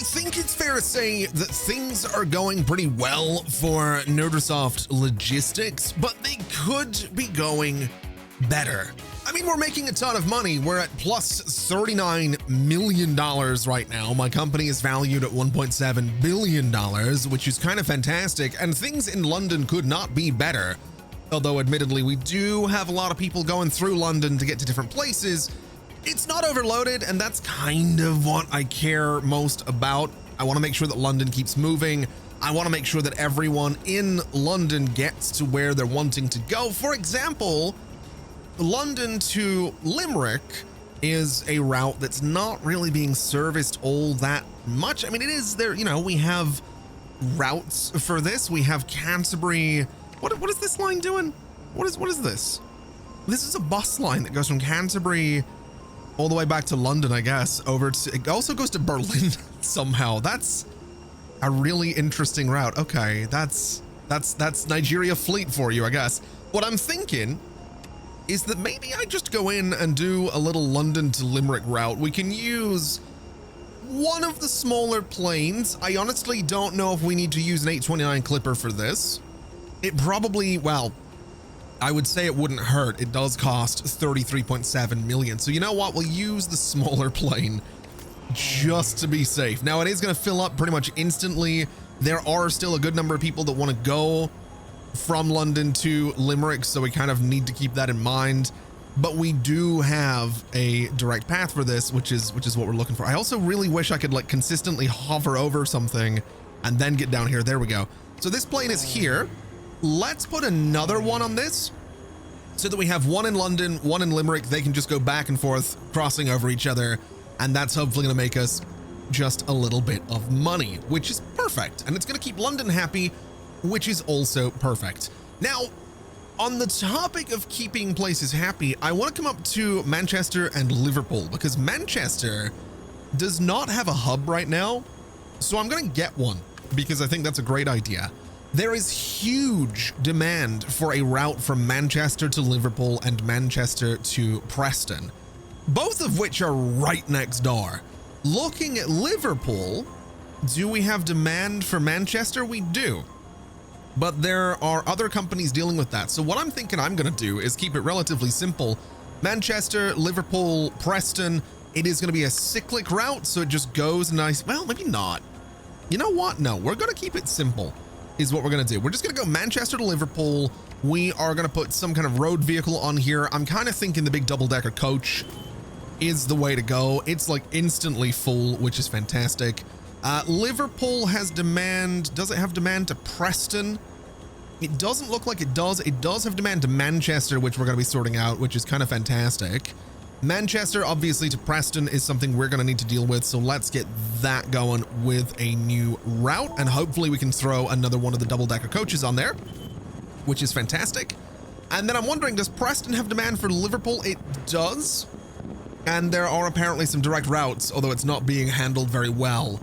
think it's fair to say that things are going pretty well for Nerdosoft Logistics, but they could be going better. I mean, we're making a ton of money. We're at plus $39 million right now. My company is valued at $1.7 billion, which is kind of fantastic. And things in London could not be better. Although admittedly, we do have a lot of people going through London to get to different places. It's not overloaded, and that's kind of what I care most about. I want to make sure that London keeps moving. I want to make sure that everyone in London gets to where they're wanting to go. For example, London to Limerick is a route that's not really being serviced all that much. I mean, it is there, you know, we have routes for this. We have Canterbury. What is this line doing? What is this? This is a bus line that goes from Canterbury all the way back to London, I guess, over to, it also goes to Berlin somehow. That's a really interesting route. Okay, that's Nigeria Fleet for you, I guess. What I'm thinking is that maybe I just go in and do a little London to Limerick route. We can use one of the smaller planes. I honestly don't know if we need to use an 829 Clipper for this. It probably, well, I would say it wouldn't hurt. It does cost 33.7 million. So you know what? We'll use the smaller plane just to be safe. Now it is going to fill up pretty much instantly. There are still a good number of people that want to go from London to Limerick, so we kind of need to keep that in mind. But we do have a direct path for this, which is what we're looking for. I also really wish I could like consistently hover over something and then get down here. There we go. So this plane is here. Let's put another one on this so that we have one in London, one in Limerick. They can just go back and forth, crossing over each other. And that's hopefully going to make us just a little bit of money, which is perfect. And it's going to keep London happy, which is also perfect. Now, on the topic of keeping places happy, I want to come up to Manchester and Liverpool, because Manchester does not have a hub right now. So I'm going to get one because I think that's a great idea. There is huge demand for a route from Manchester to Liverpool and Manchester to Preston, both of which are right next door. Looking at Liverpool, do we have demand for Manchester? We do. But there are other companies dealing with that. So what I'm thinking I'm going to do is keep it relatively simple. Manchester, Liverpool, Preston. It is going to be a cyclic route, so it just goes nice. Well, maybe not. You know what? No, we're going to keep it simple is what we're going to do. We're just going to go Manchester to Liverpool. We are going to put some kind of road vehicle on here. I'm kind of thinking the big double-decker coach is the way to go. It's like instantly full, which is fantastic. Liverpool has demand. Does it have demand to Preston? It doesn't look like it does. It does have demand to Manchester, which we're going to be sorting out, which is kind of fantastic. Manchester, obviously, to Preston is something we're going to need to deal with. So let's get that going with a new route. And hopefully we can throw another one of the double-decker coaches on there, which is fantastic. And then I'm wondering, does Preston have demand for Liverpool? It does. And there are apparently some direct routes, although it's not being handled very well.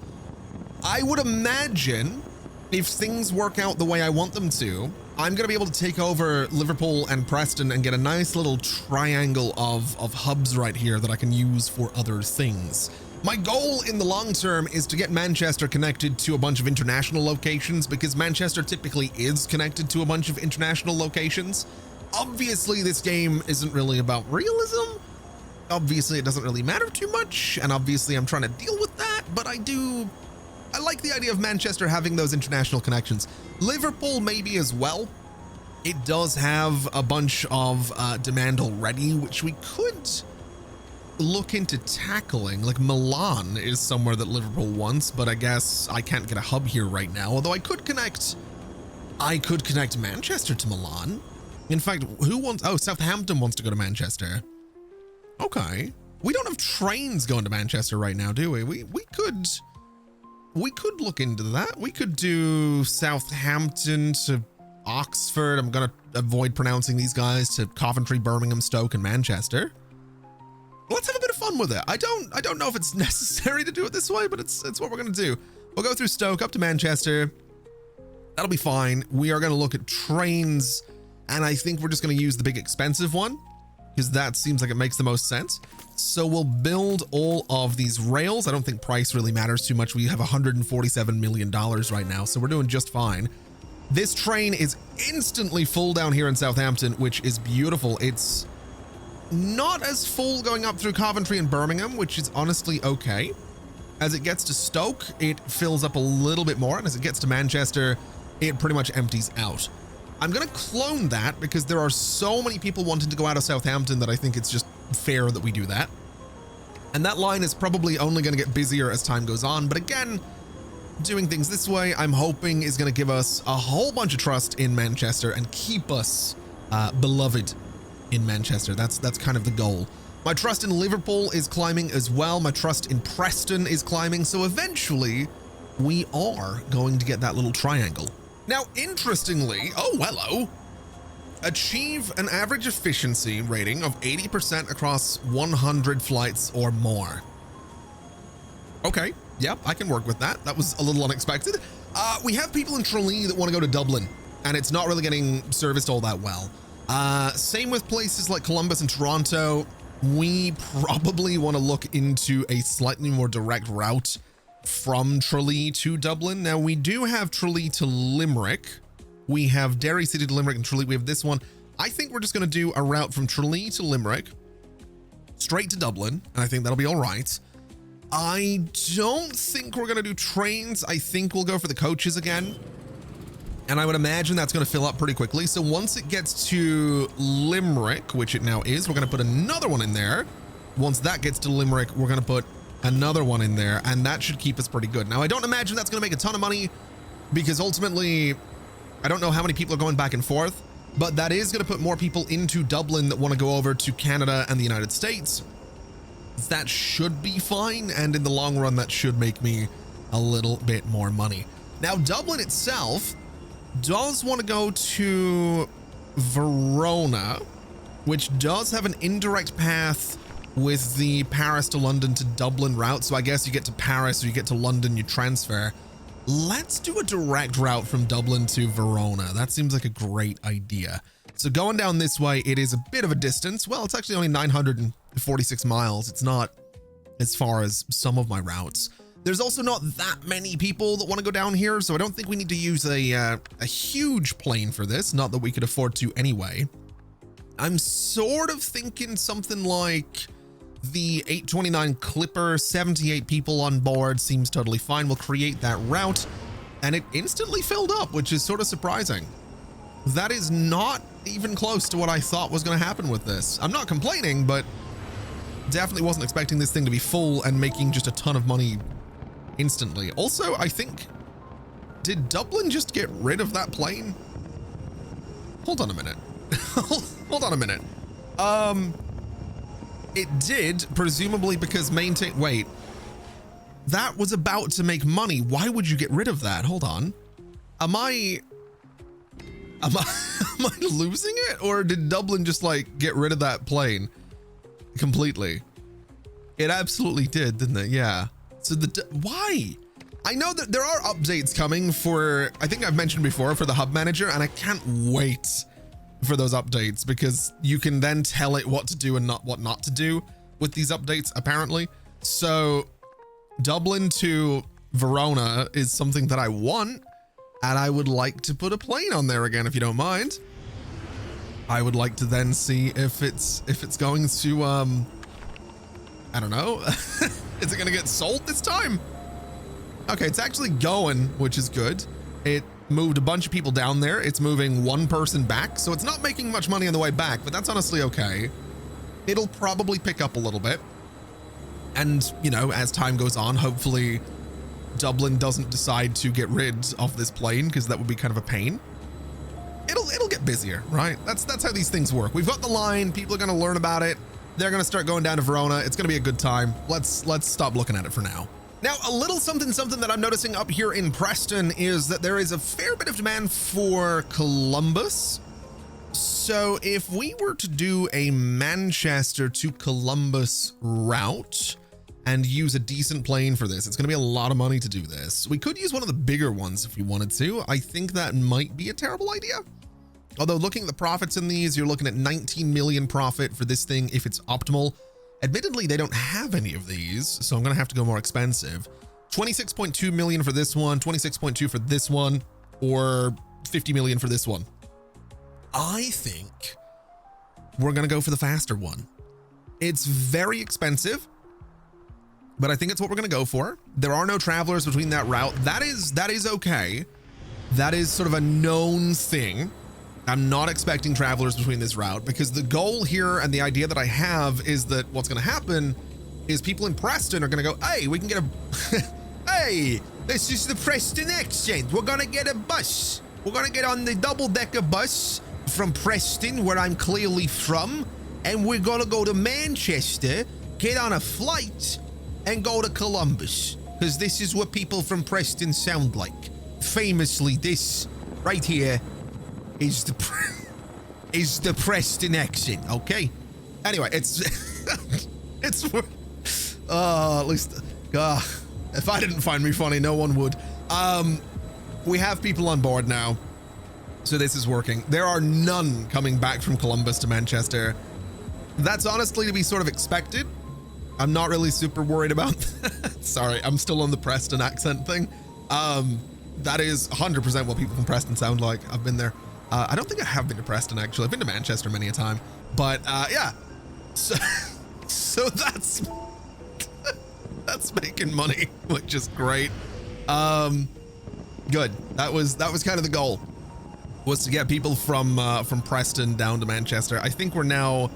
I would imagine if things work out the way I want them to, I'm going to be able to take over Liverpool and Preston and get a nice little triangle of hubs right here that I can use for other things. My goal in the long term is to get Manchester connected to a bunch of international locations, because Manchester typically is connected to a bunch of international locations. Obviously, this game isn't really about realism. Obviously, it doesn't really matter too much. And obviously, I'm trying to deal with that, but I like the idea of Manchester having those international connections. Liverpool maybe as well. It does have a bunch of demand already, which we could look into tackling. Like Milan is somewhere that Liverpool wants, but I guess I can't get a hub here right now. Although I could connect Manchester to Milan. In fact, Southampton wants to go to Manchester. Okay. We don't have trains going to Manchester right now, do we? We could look into that. We could do Southampton to Oxford. I'm going to avoid pronouncing these guys, to Coventry, Birmingham, Stoke, and Manchester. Let's have a bit of fun with it. I don't know if it's necessary to do it this way, but it's what we're going to do. We'll go through Stoke up to Manchester. That'll be fine. We are going to look at trains, and I think we're just going to use the big expensive one, because that seems like it makes the most sense. So we'll build all of these rails. I don't think price really matters too much. We have $147 million right now, so we're doing just fine. This train is instantly full down here in Southampton, which is beautiful. It's not as full going up through Coventry and Birmingham, which is honestly okay. As it gets to Stoke, it fills up a little bit more, and as it gets to Manchester, it pretty much empties out. I'm going to clone that because there are so many people wanting to go out of Southampton that I think it's just fair that we do that. And that line is probably only going to get busier as time goes on. But again, doing things this way, I'm hoping is going to give us a whole bunch of trust in Manchester and keep us beloved in Manchester. That's kind of the goal. My trust in Liverpool is climbing as well. My trust in Preston is climbing. So eventually we are going to get that little triangle. Now, interestingly, oh, hello. Achieve an average efficiency rating of 80% across 100 flights or more. Okay, yeah, I can work with that. That was a little unexpected. We have people in Tralee that want to go to Dublin, and it's not really getting serviced all that well. Same with places like Columbus and Toronto. We probably want to look into a slightly more direct route from Tralee to Dublin. Now, we do have Tralee to Limerick. We have Derry City to Limerick and Tralee. We have this one. I think we're just going to do a route from Tralee to Limerick, straight to Dublin, and I think that'll be all right. I don't think we're going to do trains. I think we'll go for the coaches again. And I would imagine that's going to fill up pretty quickly. So once it gets to Limerick, which it now is, we're going to put another one in there. Once that gets to Limerick, we're going to put another one in there, and that should keep us pretty good. Now, I don't imagine that's going to make a ton of money because ultimately, I don't know how many people are going back and forth, but that is going to put more people into Dublin that want to go over to Canada and the United States. That should be fine, and in the long run, that should make me a little bit more money. Now, Dublin itself does want to go to Verona, which does have an indirect path with the Paris to London to Dublin route. So I guess you get to Paris or you get to London, you transfer. Let's do a direct route from Dublin to Verona. That seems like a great idea. So going down this way, it is a bit of a distance. Well, it's actually only 946 miles. It's not as far as some of my routes. There's also not that many people that want to go down here, so I don't think we need to use a huge plane for this. Not that we could afford to anyway. I'm sort of thinking something like the 829 Clipper, 78 people on board, seems totally fine. We'll create that route, and it instantly filled up, which is sort of surprising. That is not even close to what I thought was going to happen with this. I'm not complaining, but definitely wasn't expecting this thing to be full and making just a ton of money instantly. Also, I think, did Dublin just get rid of that plane? Hold on a minute. Hold on a minute. It did, presumably because wait, that was about to make money. Why would you get rid of that? Hold on. Am I losing it, or did Dublin just like get rid of that plane completely? It absolutely did, didn't it? Yeah. So why? I know that there are updates coming for, I think I've mentioned before, for the hub manager, and I can't wait for those updates because you can then tell it what to do and what not to do with these updates, apparently. So Dublin to Verona is something that I want, and I would like to put a plane on there again, if you don't mind. I would like to then see if it's going to, I don't know. Is it going to get sold this time? Okay, it's actually going, which is good. It moved a bunch of people down there. It's moving one person back, so it's not making much money on the way back, but that's honestly okay. It'll probably pick up a little bit. And, you know, as time goes on, hopefully Dublin doesn't decide to get rid of this plane, because that would be kind of a pain. It'll get busier, right? That's how these things work. We've got the line. People are going to learn about it. They're going to start going down to Verona. It's going to be a good time. Let's stop looking at it for now. Now, a little something that I'm noticing up here in Preston is that there is a fair bit of demand for Columbus. So if we were to do a Manchester to Columbus route and use a decent plane for this, it's going to be a lot of money to do this. We could use one of the bigger ones if we wanted to. I think that might be a terrible idea. Although looking at the profits in these, you're looking at 19 million profit for this thing if it's optimal. Admittedly, they don't have any of these, so I'm going to have to go more expensive. 26.2 million for this one, 26.2 for this one, or 50 million for this one. I think we're going to go for the faster one. It's very expensive, but I think it's what we're going to go for. There are no travelers between that route. That is okay. That is sort of a known thing. I'm not expecting travelers between this route because the goal here and the idea that I have is that what's going to happen is people in Preston are going to go, hey, we can get a, hey, this is the Preston accent. We're going to get a bus. We're going to get on the double-decker bus from Preston, where I'm clearly from, and we're going to go to Manchester, get on a flight, and go to Columbus, because this is what people from Preston sound like. Famously, this right here is the Preston accent, okay? Anyway, it's it's at least if I didn't find me funny, no one would. We have people on board now, so this is working. There are none coming back from Columbus to Manchester. That's honestly to be sort of expected. I'm not really super worried about that. Sorry, I'm still on the Preston accent thing. That is 100% what people from Preston sound like. I've been there. I don't think I have been to Preston, actually. I've been to Manchester many a time. But yeah, so that's making money, which is great. Good. That was kind of the goal, was to get people from Preston down to Manchester. I think we're not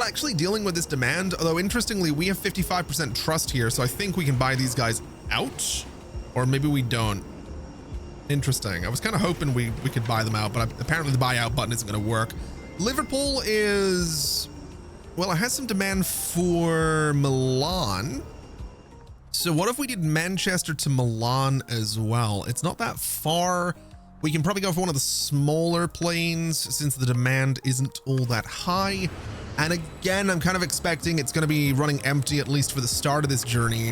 actually dealing with this demand, although interestingly, we have 55% trust here, so I think we can buy these guys out, or maybe we don't. Interesting. I was kind of hoping we could buy them out, but apparently the buyout button isn't going to work. Liverpool is, well, it has some demand for Milan. So what if we did Manchester to Milan as well? It's not that far. We can probably go for one of the smaller planes since the demand isn't all that high. And again, I'm kind of expecting it's going to be running empty, at least for the start of this journey,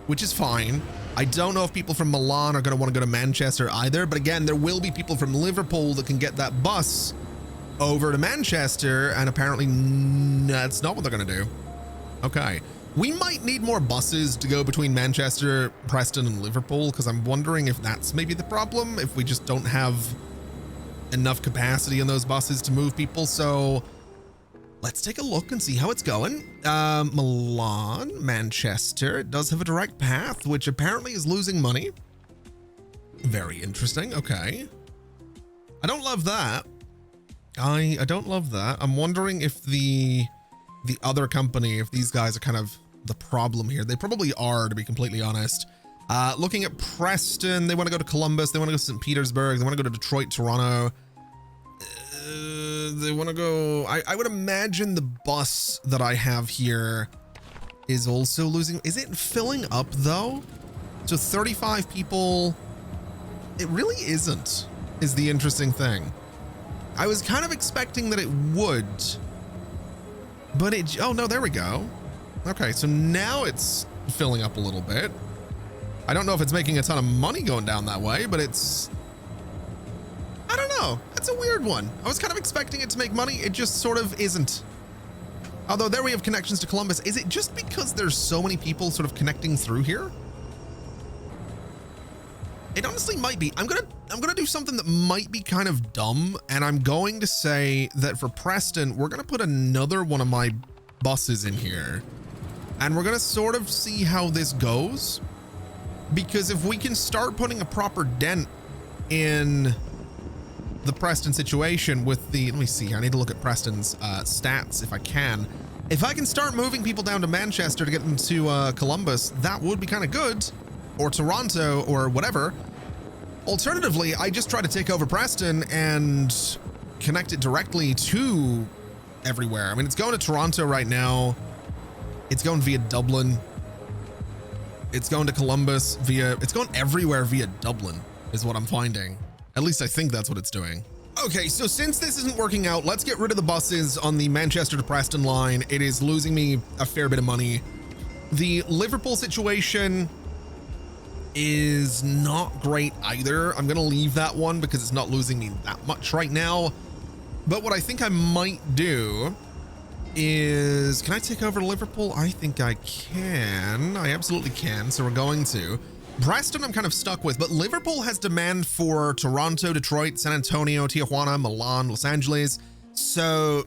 which is fine. I don't know if people from Milan are going to want to go to Manchester either, but again, there will be people from Liverpool that can get that bus over to Manchester, and apparently that's not what they're going to do. Okay. We might need more buses to go between Manchester, Preston, and Liverpool, because I'm wondering if that's maybe the problem, if we just don't have enough capacity in those buses to move people. So let's take a look and see how it's going. Milan, Manchester, it does have a direct path, which apparently is losing money. Very interesting. Okay. I don't love that. I don't love that. I'm wondering if the other company, if these guys are kind of the problem here. They probably are, to be completely honest. Looking at Preston, they want to go to Columbus, they want to go to St. Petersburg, they want to go to Detroit, Toronto. They want to go, I would imagine the bus that I have here is also losing. Is it filling up though? So 35 people, it really isn't, is the interesting thing. I was kind of expecting that it would, but oh no, there we go. Okay, so now it's filling up a little bit. I don't know if it's making a ton of money going down that way, but it's, I don't know. That's a weird one. I was kind of expecting it to make money. It just sort of isn't. Although there we have connections to Columbus. Is it just because there's so many people sort of connecting through here? It honestly might be. I'm gonna do something that might be kind of dumb, and I'm going to say that for Preston, we're gonna put another one of my buses in here, and we're gonna sort of see how this goes. Because if we can start putting a proper dent in the Preston situation with the, let me see, I need to look at Preston's stats if I can. If I can start moving people down to Manchester to get them to Columbus, that would be kind of good, or Toronto or whatever. Alternatively, I just try to take over Preston and connect it directly to everywhere. I mean, it's going to Toronto right now. It's going via Dublin. It's going to Columbus via, it's going everywhere via Dublin is what I'm finding. At least I think that's what it's doing. Okay, so since this isn't working out, let's get rid of the buses on the Manchester to Preston line. It is losing me a fair bit of money. The Liverpool situation is not great either. I'm gonna leave that one because it's not losing me that much right now. But what I think I might do is, can I take over Liverpool? I think I can. I absolutely can. So we're going to. Preston I'm kind of stuck with, but Liverpool has demand for Toronto, Detroit, San Antonio, Tijuana, Milan, Los Angeles. So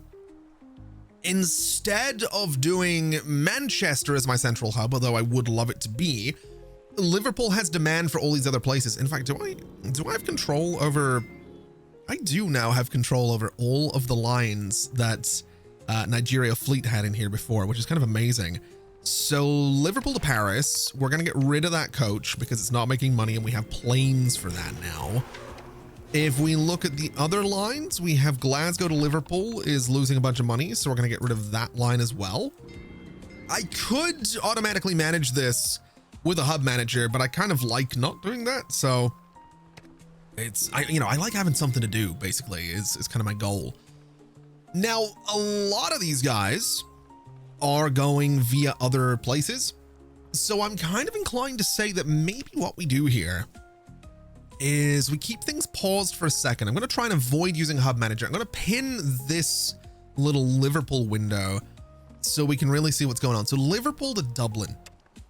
instead of doing Manchester as my central hub, although I would love it to be, Liverpool has demand for all these other places. In fact, do I have control over, I do now have control over all of the lines that Nigeria Fleet had in here before, which is kind of amazing. So Liverpool to Paris, we're going to get rid of that coach because it's not making money and we have planes for that now. If we look at the other lines, we have Glasgow to Liverpool is losing a bunch of money. So we're going to get rid of that line as well. I could automatically manage this with a hub manager, but I kind of like not doing that. So it's, I like having something to do, basically, is kind of my goal. Now, a lot of these guys are going via other places. So I'm kind of inclined to say that maybe what we do here is we keep things paused for a second. I'm going to try and avoid using hub manager. I'm going to pin this little Liverpool window so we can really see what's going on. So Liverpool to Dublin.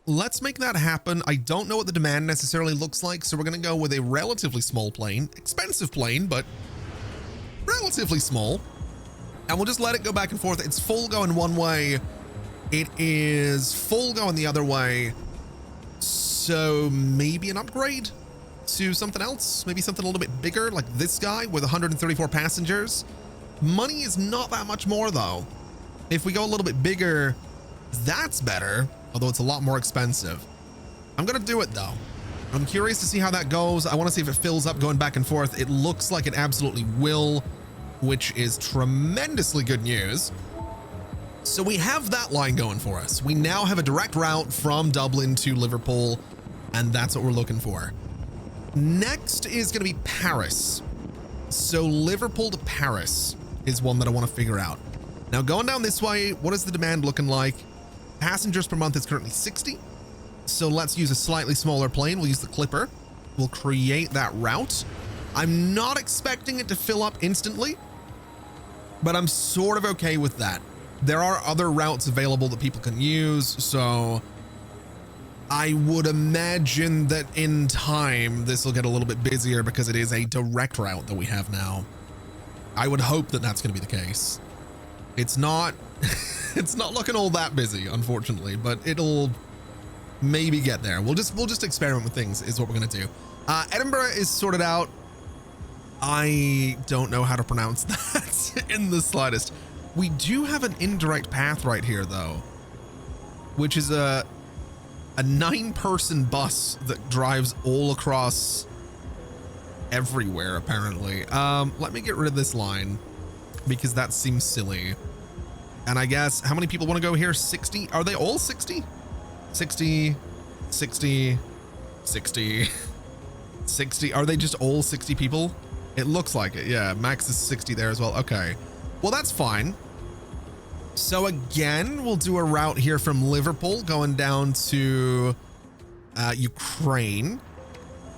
Let's make that happen. I don't know what the demand necessarily looks like, so we're going to go with a relatively small plane, expensive plane, but relatively small. And we'll just let it go back and forth. It's full going one way. It is full going the other way. So maybe an upgrade to something else, maybe something a little bit bigger like this guy with 134 passengers. Money is not that much more though. If we go a little bit bigger, that's better, although it's a lot more expensive. I'm going to do it though. I'm curious to see how that goes. I want to see if it fills up going back and forth. It looks like it absolutely will, which is tremendously good news. So we have that line going for us. We now have a direct route from Dublin to Liverpool, and that's what we're looking for. Next is going to be Paris. So Liverpool to Paris is one that I want to figure out. Now going down this way, what is the demand looking like? Passengers per month is currently 60. So let's use a slightly smaller plane. We'll use the Clipper. We'll create that route. I'm not expecting it to fill up instantly, but I'm sort of okay with that. There are other routes available that people can use, so I would imagine that in time this will get a little bit busier because it is a direct route that we have now. I would hope that that's going to be the case. It's not it's not looking all that busy, unfortunately, but it'll maybe get there. We'll just experiment with things is what we're going to do. Edinburgh is sorted out. I don't know how to pronounce that in the slightest. We do have an indirect path right here though, which is a 9-person bus that drives all across everywhere apparently. Let me get rid of this line because that seems silly. And I guess how many people want to go here? 60? Are they all 60? 60, 60, 60, 60. Are they just all 60 people? It looks like it. Yeah, max is 60 there as well. Okay. Well, that's fine. So again, we'll do a route here from Liverpool going down to Ukraine.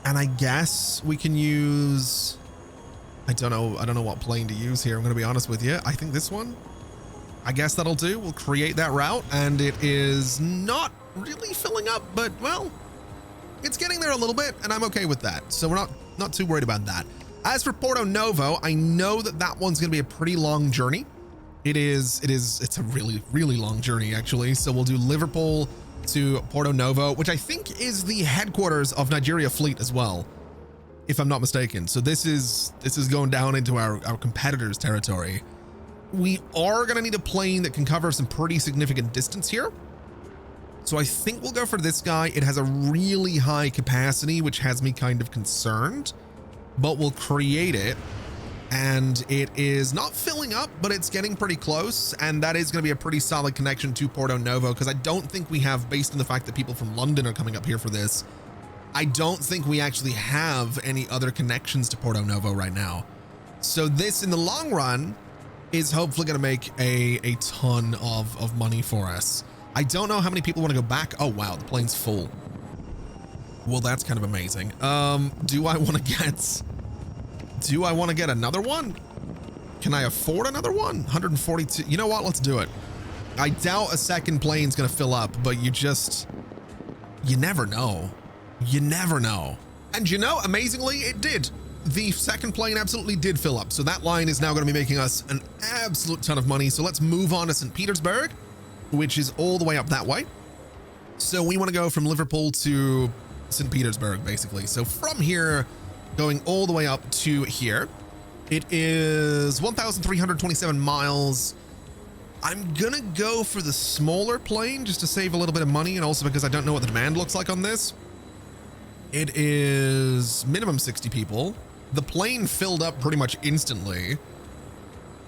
And I guess we can use, I don't know what plane to use here. I'm going to be honest with you. I think this one, I guess that'll do. We'll create that route and it is not really filling up, but well, it's getting there a little bit and I'm okay with that. So we're not too worried about that. As for Porto Novo, I know that one's going to be a pretty long journey. It's a really, really long journey actually. So we'll do Liverpool to Porto Novo, which I think is the headquarters of Nigeria Fleet as well, if I'm not mistaken. So this is going down into our competitors' territory. We are going to need a plane that can cover some pretty significant distance here. So I think we'll go for this guy. It has a really high capacity, which has me kind of concerned, but we'll create it. And it is not filling up, but it's getting pretty close. And that is going to be a pretty solid connection to Porto Novo, because I don't think we have, based on the fact that people from London are coming up here for this, I don't think we actually have any other connections to Porto Novo right now. So this in the long run is hopefully going to make a ton of money for us. I don't know how many people want to go back. Oh, wow. The plane's full. Well, that's kind of amazing. Do I want to get another one? Can I afford another one? 142. You know what? Let's do it. I doubt a second plane's going to fill up, but you never know. You never know. And you know, amazingly, it did. The second plane absolutely did fill up. So that line is now going to be making us an absolute ton of money. So let's move on to St. Petersburg, which is all the way up that way. So we want to go from Liverpool to St. Petersburg, basically. So from here, going all the way up to here, it is 1,327 miles. I'm going to go for the smaller plane just to save a little bit of money, and also because I don't know what the demand looks like on this. It is minimum 60 people. The plane filled up pretty much instantly.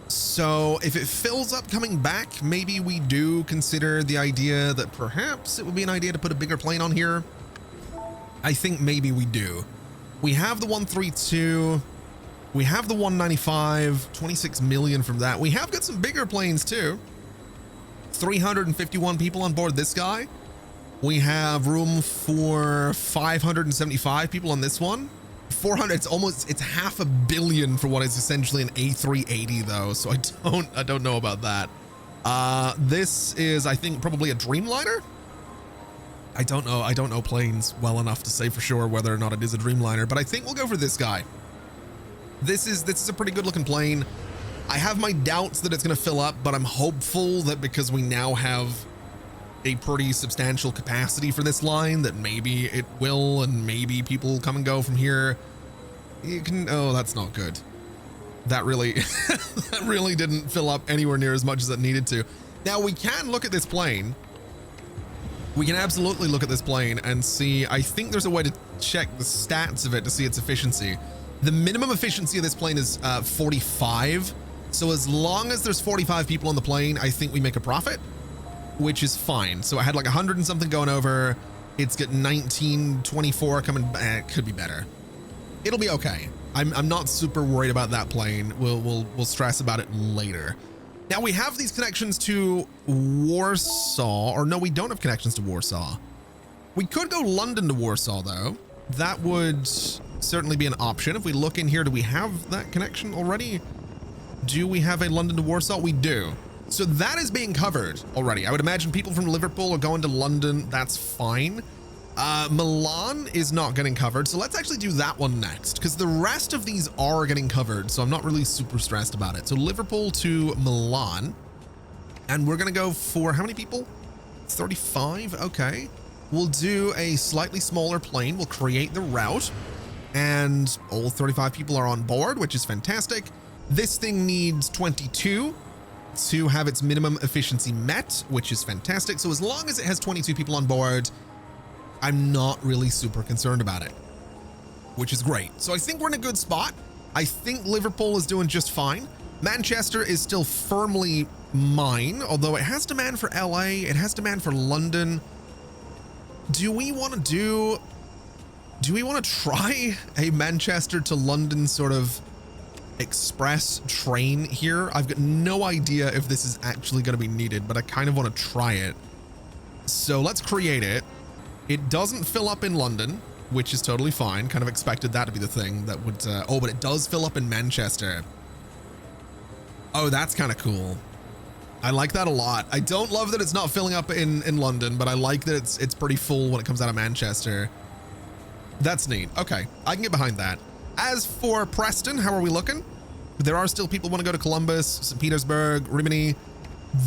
So if it fills up coming back, maybe we do consider the idea that perhaps it would be an idea to put a bigger plane on here. I think maybe we do. We have the 132. We have the 195, 26 million from that. We have got some bigger planes too. 351 people on board this guy. We have room for 575 people on this one. 400, it's $500 million for what is essentially an A380 though. So I don't know about that. This is, I think, probably a Dreamliner. I don't know planes well enough to say for sure whether or not it is a Dreamliner, but I think we'll go for this guy. This is a pretty good looking plane. I have my doubts that it's going to fill up, but I'm hopeful that because we now have a pretty substantial capacity for this line that maybe it will, and maybe people come and go from here. You can, oh, that's not good. That really, that really didn't fill up anywhere near as much as it needed to. Now we can look at this plane. We can absolutely look at this plane and see, I think there's a way to check the stats of it to see its efficiency. The minimum efficiency of this plane is 45. So as long as there's 45 people on the plane, I think we make a profit, which is fine. So I had like 100 and something going over. It's got 1924 coming back. Could be better. It'll be okay. I'm not super worried about that plane. We'll stress about it later. Now we have these connections to Warsaw, or no, we don't have connections to Warsaw. We could go London to Warsaw though. That would certainly be an option. If we look in here, do we have that connection already? Do we have a London to Warsaw? We do. So that is being covered already. I would imagine people from Liverpool are going to London. That's fine. Milan is not getting covered. So let's actually do that one next, because the rest of these are getting covered. So I'm not really super stressed about it. So Liverpool to Milan, and we're going to go for how many people? 35. Okay. We'll do a slightly smaller plane. We'll create the route, and all 35 people are on board, which is fantastic. This thing needs 22 to have its minimum efficiency met, which is fantastic. So as long as it has 22 people on board, I'm not really super concerned about it, which is great. So I think we're in a good spot. I think Liverpool is doing just fine. Manchester is still firmly mine, although it has demand for LA. It has demand for London. Do we want to try a Manchester to London sort of express train here? I've got no idea if this is actually going to be needed, but I kind of want to try it. So let's create it. It doesn't fill up in London, which is totally fine. Kind of expected that to be the thing that would, oh, but it does fill up in Manchester. Oh, that's kind of cool. I like that a lot. I don't love that it's not filling up in London, but I like that it's pretty full when it comes out of Manchester. That's neat. Okay, I can get behind that. As for Preston, how are we looking? There are still people who want to go to Columbus, St. Petersburg, Rimini.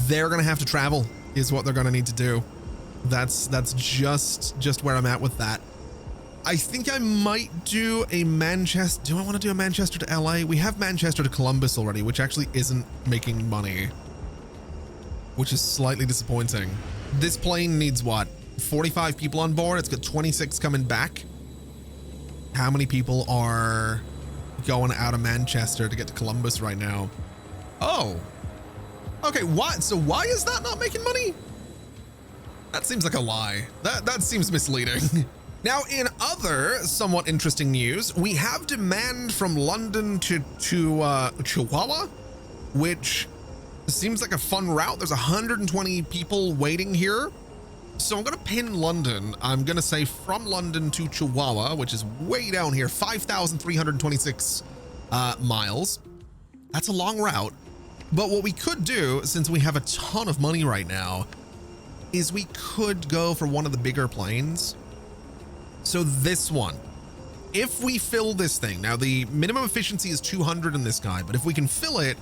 They're going to have to travel is what they're going to need to do. That's just where I'm at with that. I think I might do a Manchester. Do I want to do a Manchester to LA? We have Manchester to Columbus already, which actually isn't making money, which is slightly disappointing. This plane needs what? 45 people on board. It's got 26 coming back. How many people are going out of Manchester to get to Columbus right now? Oh, okay. What? So why is that not making money? That seems like a lie. That seems misleading. Now, in other somewhat interesting news, we have demand from London to Chihuahua, which seems like a fun route. There's 120 people waiting here. So I'm going to pin London. I'm going to say from London to Chihuahua, which is way down here, 5,326 miles. That's a long route. But what we could do, since we have a ton of money right now, is we could go for one of the bigger planes. So this one, if we fill this thing, now the minimum efficiency is 200 in this guy, but if we can fill it,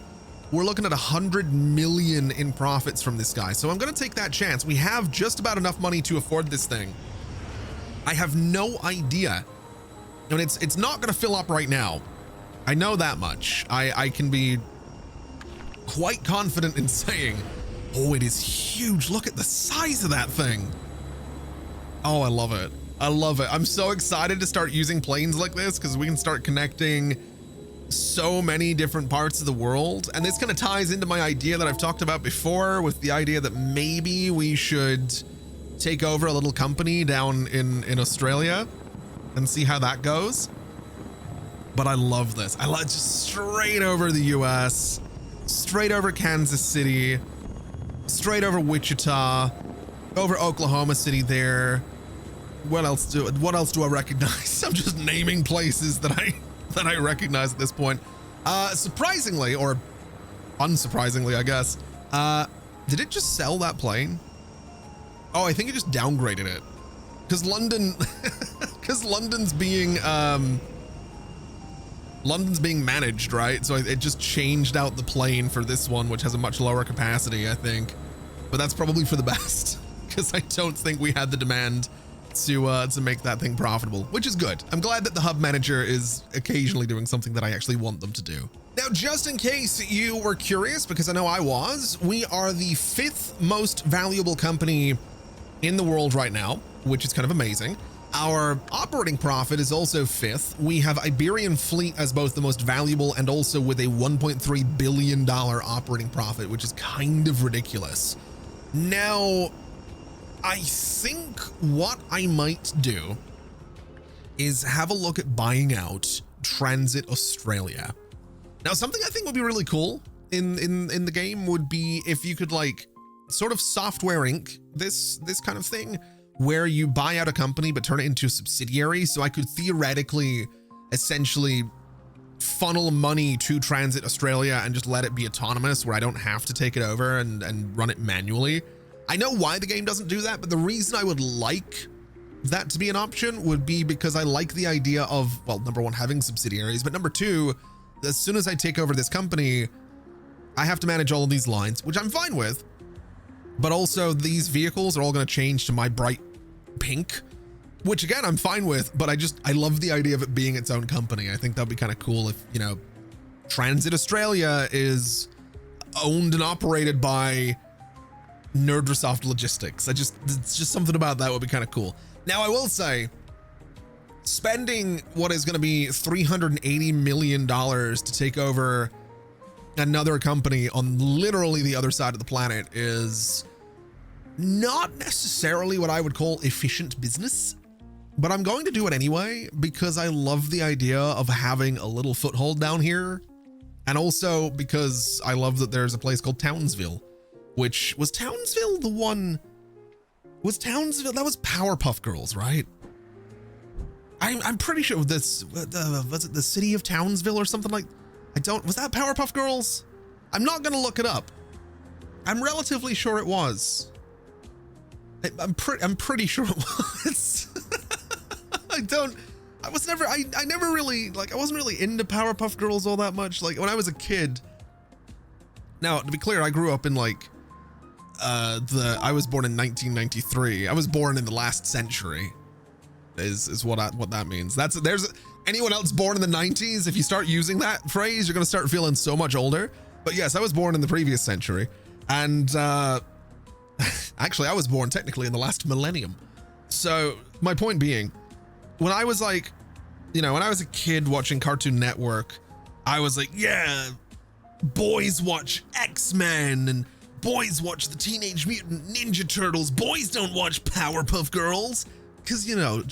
we're looking at 100 million in profits from this guy. So I'm going to take that chance. We have just about enough money to afford this thing. I have no idea. And it's not going to fill up right now. I know that much. I can be quite confident in saying, oh, it is huge. Look at the size of that thing. Oh, I love it. I love it. I'm so excited to start using planes like this because we can start connecting so many different parts of the world. And this kind of ties into my idea that I've talked about before, with the idea that maybe we should take over a little company down in Australia and see how that goes. But I love this. I love just straight over the US, straight over Kansas City, straight over Wichita, over Oklahoma City there. What else do I recognize? I'm just naming places that I recognize at this point. Surprisingly, or unsurprisingly, I guess, did it just sell that plane? Oh, I think it just downgraded it. Because London's being managed, right? So it just changed out the plane for this one, which has a much lower capacity, I think. But that's probably for the best, because I don't think we had the demand to make that thing profitable, which is good. I'm glad that the hub manager is occasionally doing something that I actually want them to do. Now, just in case you were curious, because I know I was, we are the 5th most valuable company in the world right now, which is kind of amazing. Our operating profit is also 5th. We have Iberian Fleet as both the most valuable and also with a $1.3 billion operating profit, which is kind of ridiculous. Now, I think what I might do is have a look at buying out Transit Australia. Now, something I think would be really cool in the game would be if you could like sort of software inc this kind of thing, where you buy out a company but turn it into a subsidiary. So I could theoretically essentially funnel money to Transit Australia and just let it be autonomous, where I don't have to take it over and run it manually. I know why the game doesn't do that, but the reason I would like that to be an option would be because I like the idea of, well, number one, having subsidiaries, but number two, as soon as I take over this company, I have to manage all of these lines, which I'm fine with. But also these vehicles are all going to change to my bright pink, which again, I'm fine with, but I love the idea of it being its own company. I think that'd be kind of cool if, you know, Transit Australia is owned and operated by Nerdsoft Logistics. It's just something about that would be kind of cool. Now, I will say, spending what is going to be $380 million to take over another company on literally the other side of the planet is not necessarily what I would call efficient business, but I'm going to do it anyway because I love the idea of having a little foothold down here. And also because I love that there's a place called Townsville, which was Townsville the one, was Townsville, that was Powerpuff Girls, right? I'm pretty sure this, was it the city of Townsville or something like, was that Powerpuff Girls? I'm not gonna look it up. I'm relatively sure it was. I'm pretty sure it was. I never really, like, I wasn't really into Powerpuff Girls all that much. Like when I was a kid. Now, to be clear, I grew up in like, I was born in 1993. I was born in the last century is what that means. Anyone else born in the 90s, if you start using that phrase, you're going to start feeling so much older. But yes, I was born in the previous century. And actually, I was born technically in the last millennium. So my point being, when I was like, you know, when I was a kid watching Cartoon Network, I was like, yeah, boys watch X-Men and boys watch the Teenage Mutant Ninja Turtles. Boys don't watch Powerpuff Girls. Because, you know,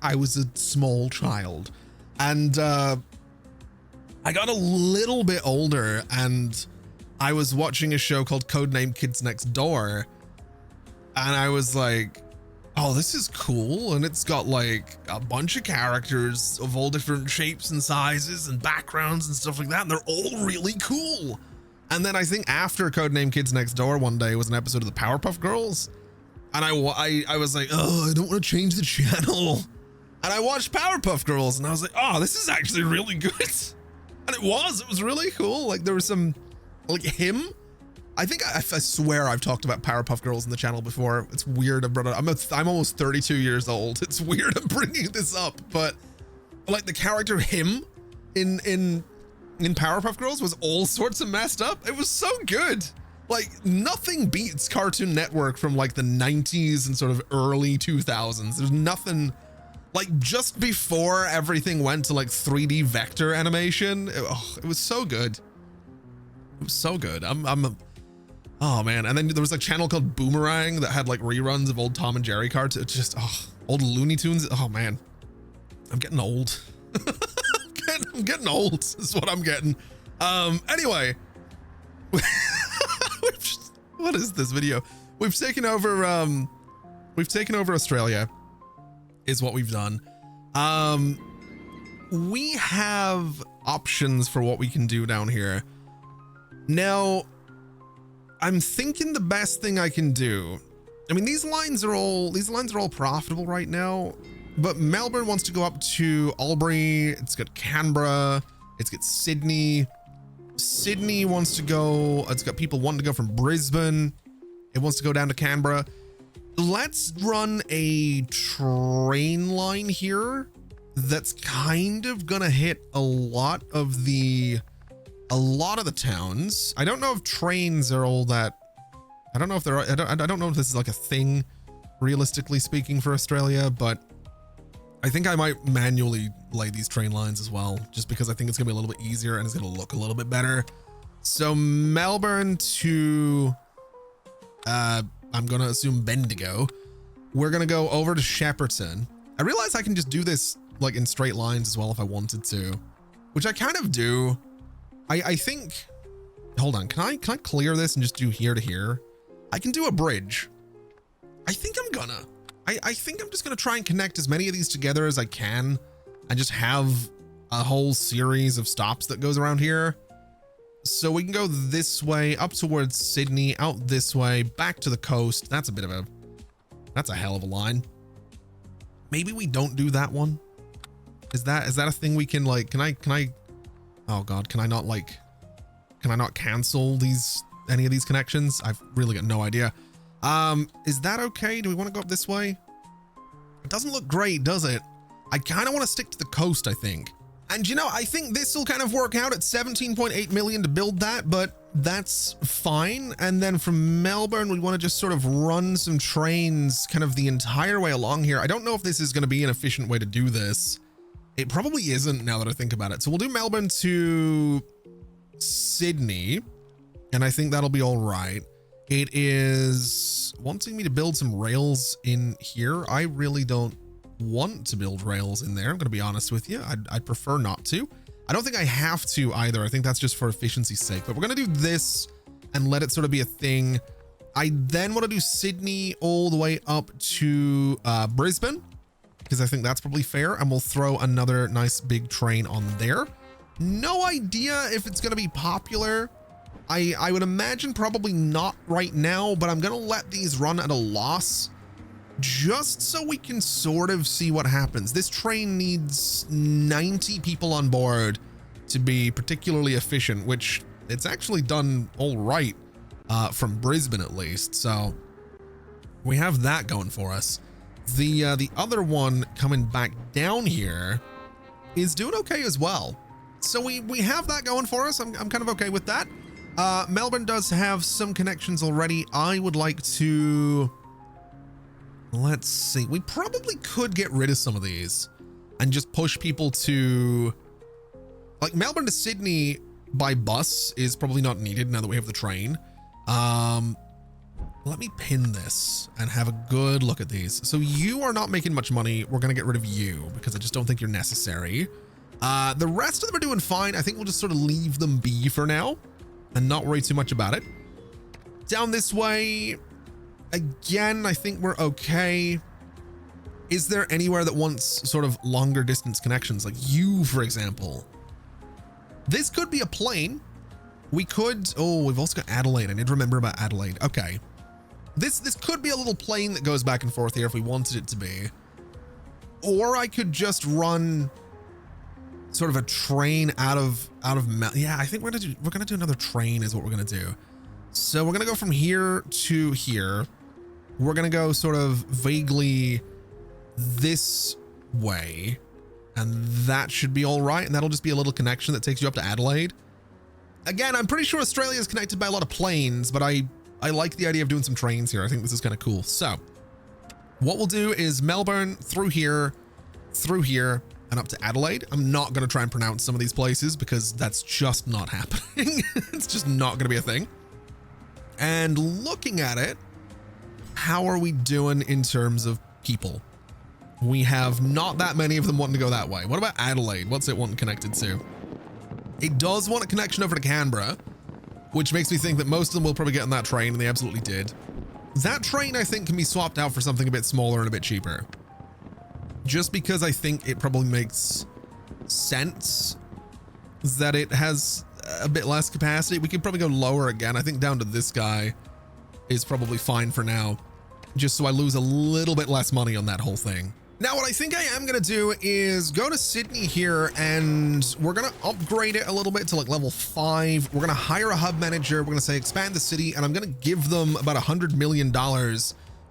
I was a small child. And I got a little bit older and I was watching a show called Codename Kids Next Door. And I was like, oh, this is cool. And it's got like a bunch of characters of all different shapes and sizes and backgrounds and stuff like that. And they're all really cool. And then I think after Codename Kids Next Door one day was an episode of the Powerpuff Girls. And I was like, oh, I don't want to change the channel. And I watched Powerpuff Girls and I was like, oh, this is actually really good. And it was really cool. Like there was some, like him. I think I swear I've talked about Powerpuff Girls in the channel before. It's weird. I'm almost 32 years old. It's weird I'm bringing this up, but like the character him in Powerpuff Girls was all sorts of messed up. It was so good. Like nothing beats Cartoon Network from like the 90s and sort of early 2000s. There's nothing like just before everything went to like 3D vector animation. It was so good. It was so good. Oh man. And then there was a channel called Boomerang that had like reruns of old Tom and Jerry cartoons. It's just, old Looney Tunes. Oh man, I'm getting old. I'm getting old is what I'm getting. Anyway, what is this video? We've taken over Australia is what we've done. We have options for what we can do down here. Now, I'm thinking the best thing I can do. I mean, these lines are all profitable right now, but Melbourne wants to go up to Albury. It's got Canberra. It's got Sydney. Sydney wants to go. It's got people wanting to go from Brisbane. It wants to go down to Canberra. Let's run a train line here that's kind of gonna hit a lot of the towns. I don't know if trains are all that. I don't know if they're. I don't know if this is like a thing, realistically speaking, for Australia. But I think I might manually lay these train lines as well, just because I think it's gonna be a little bit easier and it's gonna look a little bit better. So Melbourne to, I'm gonna assume Bendigo. We're gonna go over to Shepparton. I realize I can just do this like in straight lines as well if I wanted to, which I kind of do. I think, hold on, can I clear this and just do here to here? I can do a bridge. I think I'm gonna. I think I'm just gonna try and connect as many of these together as I can and just have a whole series of stops that goes around here. So we can go this way up towards Sydney, out this way, back to the coast. That's a hell of a line. Maybe we don't do that one. Is that a thing we can like, can I, oh God, can I not cancel any of these connections? I've really got no idea. Is that okay? Do we want to go up this way? It doesn't look great, does it? I kind of want to stick to the coast, I think. And you know, I think this will kind of work out at 17.8 million to build that, but that's fine. And then from Melbourne, we want to just sort of run some trains kind of the entire way along here. I don't know if this is going to be an efficient way to do this. It probably isn't now that I think about it. So we'll do Melbourne to Sydney, and I think that'll be all right. It is wanting me to build some rails in here. I really don't want to build rails in there. I'm going to be honest with you. I'd prefer not to. I don't think I have to either. I think that's just for efficiency's sake, but we're going to do this and let it sort of be a thing. I then want to do Sydney all the way up to Brisbane, because I think that's probably fair. And we'll throw another nice big train on there. No idea if it's going to be popular. I would imagine probably not right now, but I'm going to let these run at a loss just so we can sort of see what happens. This train needs 90 people on board to be particularly efficient, which it's actually done all right from Brisbane at least. So we have that going for us. The other one coming back down here is doing okay as well. So we have that going for us. I'm kind of okay with that. Melbourne does have some connections already. I would like to, let's see, we probably could get rid of some of these and just push people to, like, Melbourne to Sydney by bus is probably not needed now that we have the train. Let me pin this and have a good look at these. So you are not making much money. We're going to get rid of you because I just don't think you're necessary. The rest of them are doing fine. I think we'll just sort of leave them be for now and not worry too much about it. Down this way, again, I think we're okay. Is there anywhere that wants sort of longer distance connections? Like you, for example. This could be a plane. We could, oh, we've also got Adelaide. I need to remember about Adelaide. Okay. This could be a little plane that goes back and forth here if we wanted it to be. Or I could just run sort of a train out of yeah, I think we're gonna do another train is what we're gonna do. So we're gonna go from here to here. We're gonna go sort of vaguely this way, and that should be all right. And that'll just be a little connection that takes you up to Adelaide. Again, I'm pretty sure Australia is connected by a lot of planes, but I like the idea of doing some trains here. I think this is kind of cool. So what we'll do is Melbourne through here, and up to Adelaide. I'm not going to try and pronounce some of these places because that's just not happening. It's just not going to be a thing. And looking at it, how are we doing in terms of people? We have not that many of them wanting to go that way. What about Adelaide? What's it wanting connected to? It does want a connection over to Canberra, which makes me think that most of them will probably get on that train, and they absolutely did. That train, I think, can be swapped out for something a bit smaller and a bit cheaper. Just because I think it probably makes sense that it has a bit less capacity. We could probably go lower again. I think down to this guy is probably fine for now, just so I lose a little bit less money on that whole thing. Now, what I think I am going to do is go to Sydney here, and we're going to upgrade it a little bit to like level 5. We're going to hire a hub manager. We're going to say expand the city, and I'm going to give them about $100 million,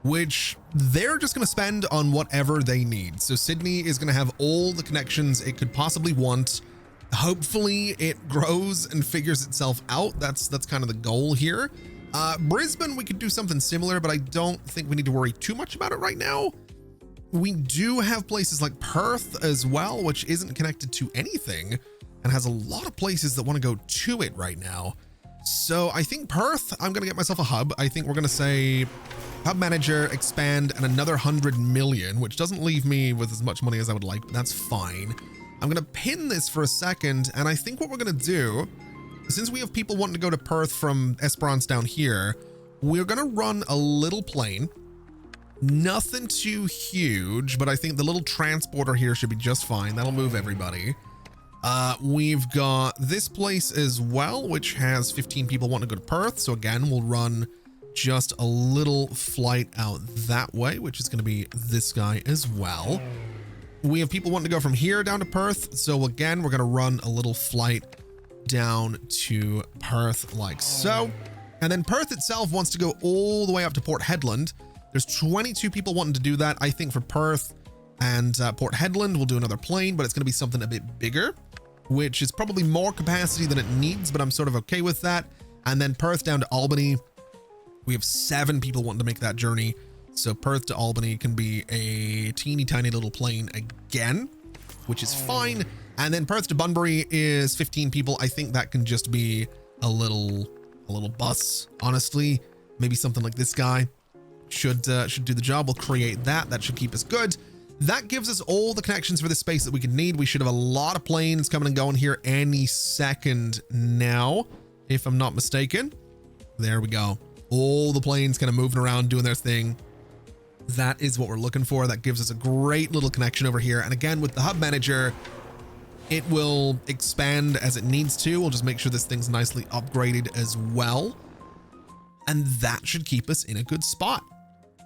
which they're just going to spend on whatever they need. So Sydney is going to have all the connections it could possibly want. Hopefully it grows and figures itself out. That's kind of the goal here. Brisbane, we could do something similar, but I don't think we need to worry too much about it right now. We do have places like Perth as well, which isn't connected to anything and has a lot of places that want to go to it right now. So I think Perth, I'm going to get myself a hub. I think we're going to say hub manager, expand, and another 100 million, which doesn't leave me with as much money as I would like, but that's fine. I'm going to pin this for a second. And I think what we're going to do, since we have people wanting to go to Perth from Esperance down here, we're going to run a little plane. Nothing too huge, but I think the little transporter here should be just fine. That'll move everybody. We've got this place as well, which has 15 people wanting to go to Perth. So again, we'll run just a little flight out that way, which is going to be this guy as well. We have people wanting to go from here down to Perth. So again, we're going to run a little flight down to Perth like so. And then Perth itself wants to go all the way up to Port Hedland. There's 22 people wanting to do that. I think for Perth and Port Hedland, we'll do another plane, but it's going to be something a bit bigger, which is probably more capacity than it needs, but I'm sort of okay with that. And then Perth down to Albany, we have 7 people wanting to make that journey. So Perth to Albany can be a teeny tiny little plane again, which is fine. And then Perth to Bunbury is 15 people. I think that can just be a little bus, honestly. Maybe something like this guy should do the job. We'll create that. That should keep us good. That gives us all the connections for the space that we could need. We should have a lot of planes coming and going here any second now, if I'm not mistaken. There we go. All the planes kind of moving around, doing their thing. That is what we're looking for. That gives us a great little connection over here. And again, with the hub manager, it will expand as it needs to. We'll just make sure this thing's nicely upgraded as well. And that should keep us in a good spot.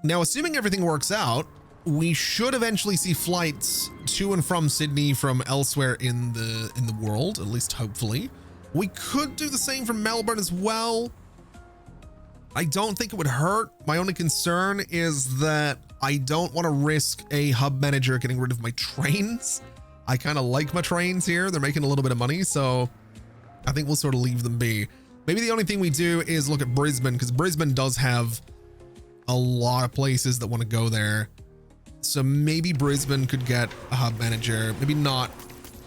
Now, assuming everything works out, we should eventually see flights to and from Sydney from elsewhere in the world, at least hopefully. We could do the same for Melbourne as well. I don't think it would hurt. My only concern is that I don't want to risk a hub manager getting rid of my trains. I kind of like my trains here. They're making a little bit of money, so I think we'll sort of leave them be. Maybe the only thing we do is look at Brisbane, because Brisbane does have a lot of places that want to go there. So maybe Brisbane could get a hub manager, maybe not,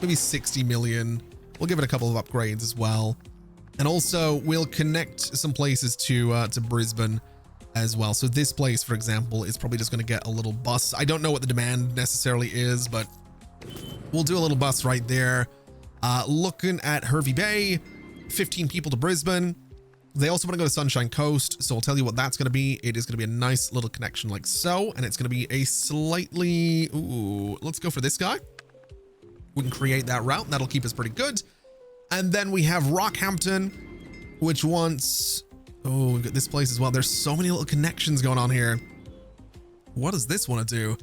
maybe 60 million. We'll give it a couple of upgrades as well. And also we'll connect some places to Brisbane as well. So this place, for example, is probably just going to get a little bus. I don't know what the demand necessarily is, but we'll do a little bus right there. Looking at Hervey Bay, 15 people to Brisbane. They also want to go to Sunshine Coast, so I'll tell you what that's going to be. It is going to be a nice little connection like so, and it's going to be a slightly, ooh, let's go for this guy. We can create that route. That'll keep us pretty good. And then we have Rockhampton, which wants, oh, we've got this place as well. There's so many little connections going on here. What does this want to do?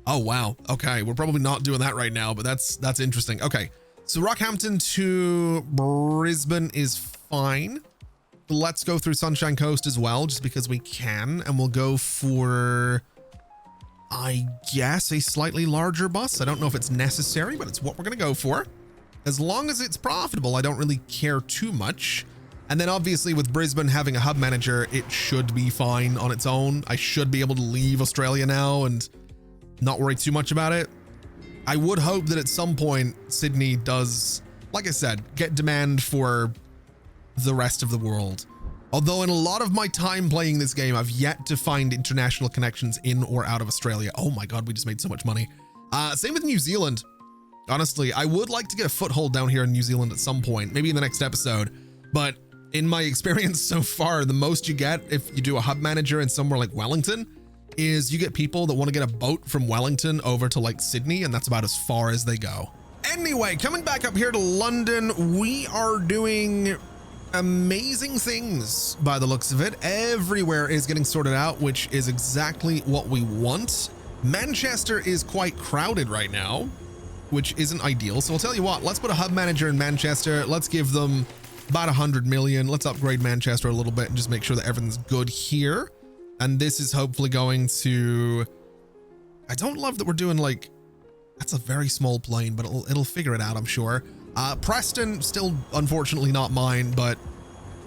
Oh, wow. Okay, we're probably not doing that right now, but that's interesting. Okay, so Rockhampton to Brisbane is fine. Let's go through Sunshine Coast as well, just because we can, and we'll go for, I guess, a slightly larger bus. I don't know if it's necessary, but it's what we're going to go for. As long as it's profitable, I don't really care too much. And then obviously with Brisbane having a hub manager, it should be fine on its own. I should be able to leave Australia now and not worry too much about it. I would hope that at some point Sydney does, like I said, get demand for the rest of the world. Although in a lot of my time playing this game, I've yet to find international connections in or out of Australia. Oh my God, we just made so much money. Same with New Zealand. Honestly, I would like to get a foothold down here in New Zealand at some point, maybe in the next episode. But in my experience so far, the most you get if you do a hub manager in somewhere like Wellington is you get people that want to get a boat from Wellington over to like Sydney, and that's about as far as they go. Anyway, coming back up here to London, we are doing amazing things by the looks of it. Everywhere is getting sorted out, which is exactly what we want. Manchester is quite crowded right now, which isn't ideal. So I'll tell you what, let's put a hub manager in Manchester. Let's give them about 100 million. Let's upgrade Manchester a little bit and just make sure that everything's good here. And this is hopefully going to, I don't love that we're doing like, that's a very small plane, but it'll figure it out, I'm sure. Preston, still unfortunately not mine, but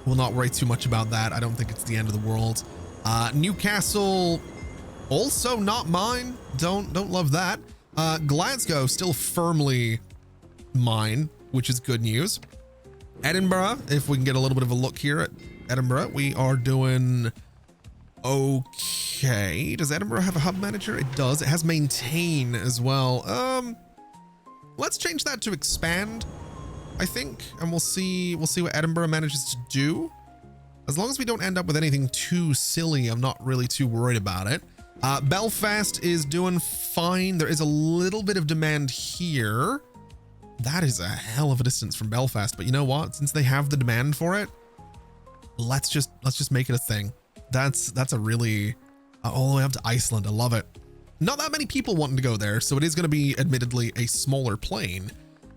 we'll not worry too much about that. I don't think it's the end of the world. Newcastle, also not mine. Don't love that. Glasgow, still firmly mine, which is good news. Edinburgh, if we can get a little bit of a look here at Edinburgh, we are doing okay. Does Edinburgh have a hub manager? It does. It has maintain as well. Let's change that to expand, I think, and we'll see what Edinburgh manages to do. As long as we don't end up with anything too silly, I'm not really too worried about it. Belfast is doing fine. There is a little bit of demand here. That is a hell of a distance from Belfast, but you know what? Since they have the demand for it, let's just make it a thing. That's a really all the way up to Iceland. I love it. Not that many people wanting to go there, so it is going to be admittedly a smaller plane.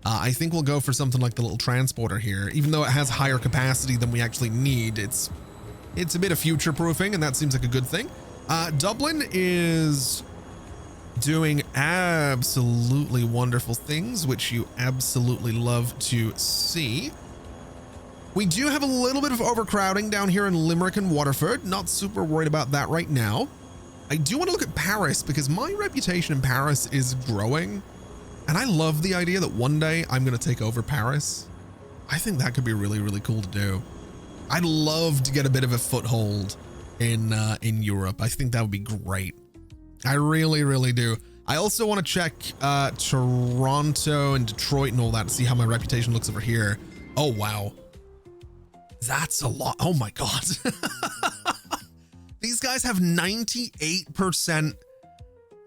I think we'll go for something like the little transporter here, even though it has higher capacity than we actually need. It's a bit of future proofing, and that seems like a good thing. Dublin is doing absolutely wonderful things, which you absolutely love to see. We do have a little bit of overcrowding down here in Limerick and Waterford. Not super worried about that right now. I do want to look at Paris because my reputation in Paris is growing, and I love the idea that one day I'm going to take over Paris. I think that could be really, really cool to do. I'd love to get a bit of a foothold in Europe. I think that would be great. I really, really do. I also want to check Toronto and Detroit and all that to see how my reputation looks over here. Oh, wow. That's a lot. Oh my God. These guys have 98%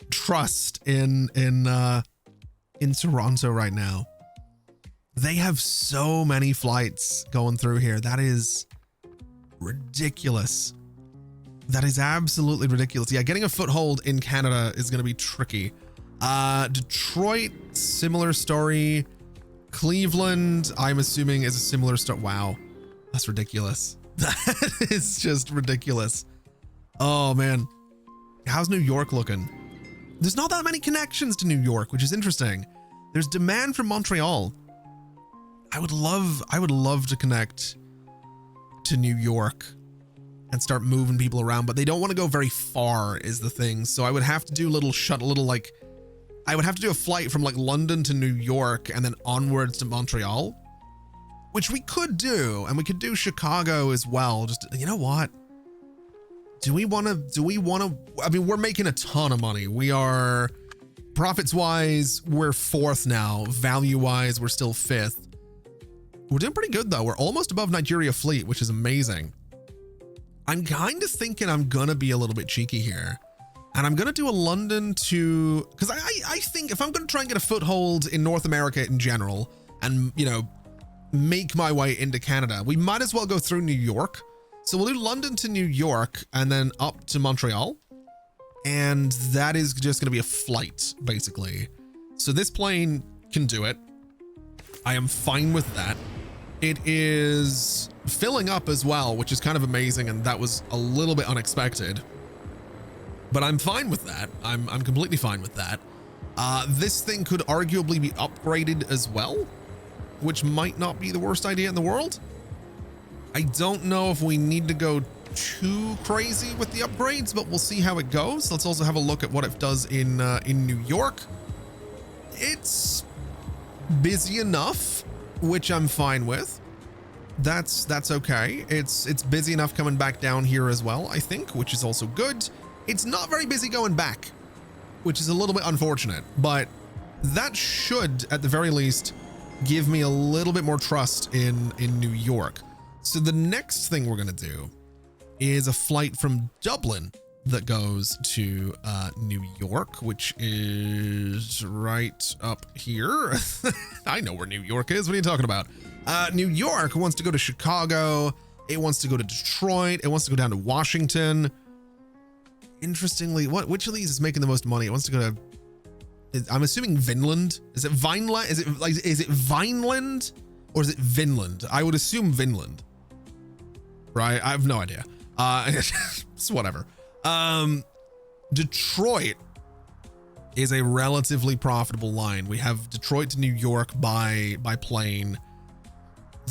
trust in Toronto right now. They have so many flights going through here. That is ridiculous. That is absolutely ridiculous. Yeah, getting a foothold in Canada is going to be tricky. Detroit, similar story. Cleveland, I'm assuming, is a similar story. Wow, that's ridiculous. That is just ridiculous. Oh man, how's New York looking? There's not that many connections to New York, which is interesting. There's demand from Montreal. I would love to connect to New York and start moving people around, but they don't want to go very far is the thing. So I would have to do I would have to do a flight from like London to New York and then onwards to Montreal, which we could do. And we could do Chicago as well. Just, you know what? Do we want to, I mean, we're making a ton of money. We are, profits wise, we're fourth now. Value wise, we're still fifth. We're doing pretty good though. We're almost above Nigeria fleet, which is amazing. I'm kind of thinking I'm gonna be a little bit cheeky here. And I'm gonna do a London to, because I think if I'm gonna try and get a foothold in North America in general, and you know, make my way into Canada, we might as well go through New York. So we'll do London to New York and then up to Montreal. And that is just gonna be a flight, basically. So this plane can do it. I am fine with that. It is filling up as well, which is kind of amazing, and that was a little bit unexpected. But I'm fine with that. I'm completely fine with that. This thing could arguably be upgraded as well, which might not be the worst idea in the world. I don't know if we need to go too crazy with the upgrades, but we'll see how it goes. Let's also have a look at what it does in New York. It's busy enough, which I'm fine with. That's okay. It's busy enough coming back down here as well, I think, which is also good. It's not very busy going back, which is a little bit unfortunate, but that should, at the very least, give me a little bit more trust in New York. So the next thing we're going to do is a flight from Dublin that goes to New York, which is right up here. I know where New York is. What are you talking about? New York wants to go to Chicago. It wants to go to Detroit. It wants to go down to Washington. Interestingly, which of these is making the most money? It wants to go to, I'm assuming Vinland. Is it Vineland? Is it Vineland or is it Vinland? I would assume Vinland. Right? I have no idea. It's whatever. Detroit is a relatively profitable line. We have Detroit to New York by plane.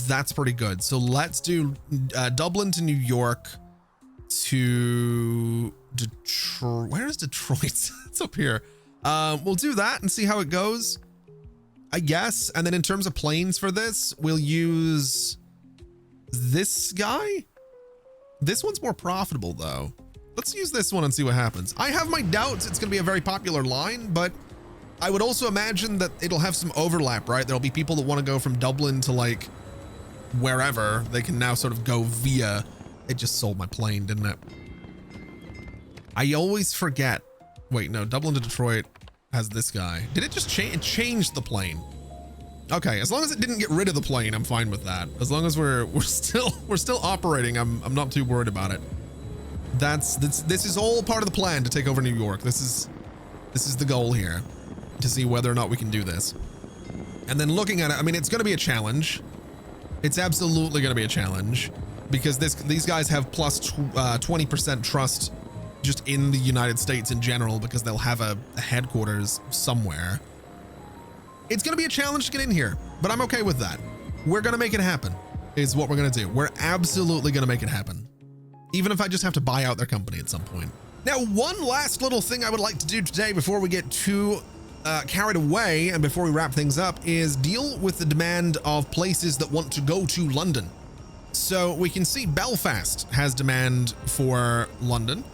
That's pretty good. So let's do Dublin to New York to Detroit. Where is Detroit? It's up here. We'll do that and see how it goes, I guess. And then in terms of planes for this, we'll use this guy. This one's more profitable though. Let's use this one and see what happens. I have my doubts it's going to be a very popular line, but I would also imagine that it'll have some overlap, right? There'll be people that want to go from Dublin to like wherever. They can now sort of go via. It just sold my plane, didn't it? I always forget. Wait, no, Dublin to Detroit has this guy. Did it just change? It changed the plane. Okay, as long as it didn't get rid of the plane, I'm fine with that. As long as we're still operating, I'm not too worried about it. This is all part of the plan to take over New York. This is the goal here, to see whether or not we can do this. And then looking at it, I mean, it's going to be a challenge. It's absolutely going to be a challenge because these guys have plus 20% trust just in the United States in general because they'll have a headquarters somewhere. It's going to be a challenge to get in here, but I'm okay with that. We're going to make it happen is what we're going to do. We're absolutely going to make it happen, even if I just have to buy out their company at some point. Now, one last little thing I would like to do today before we get too carried away and before we wrap things up is deal with the demand of places that want to go to London. So we can see Belfast has demand for London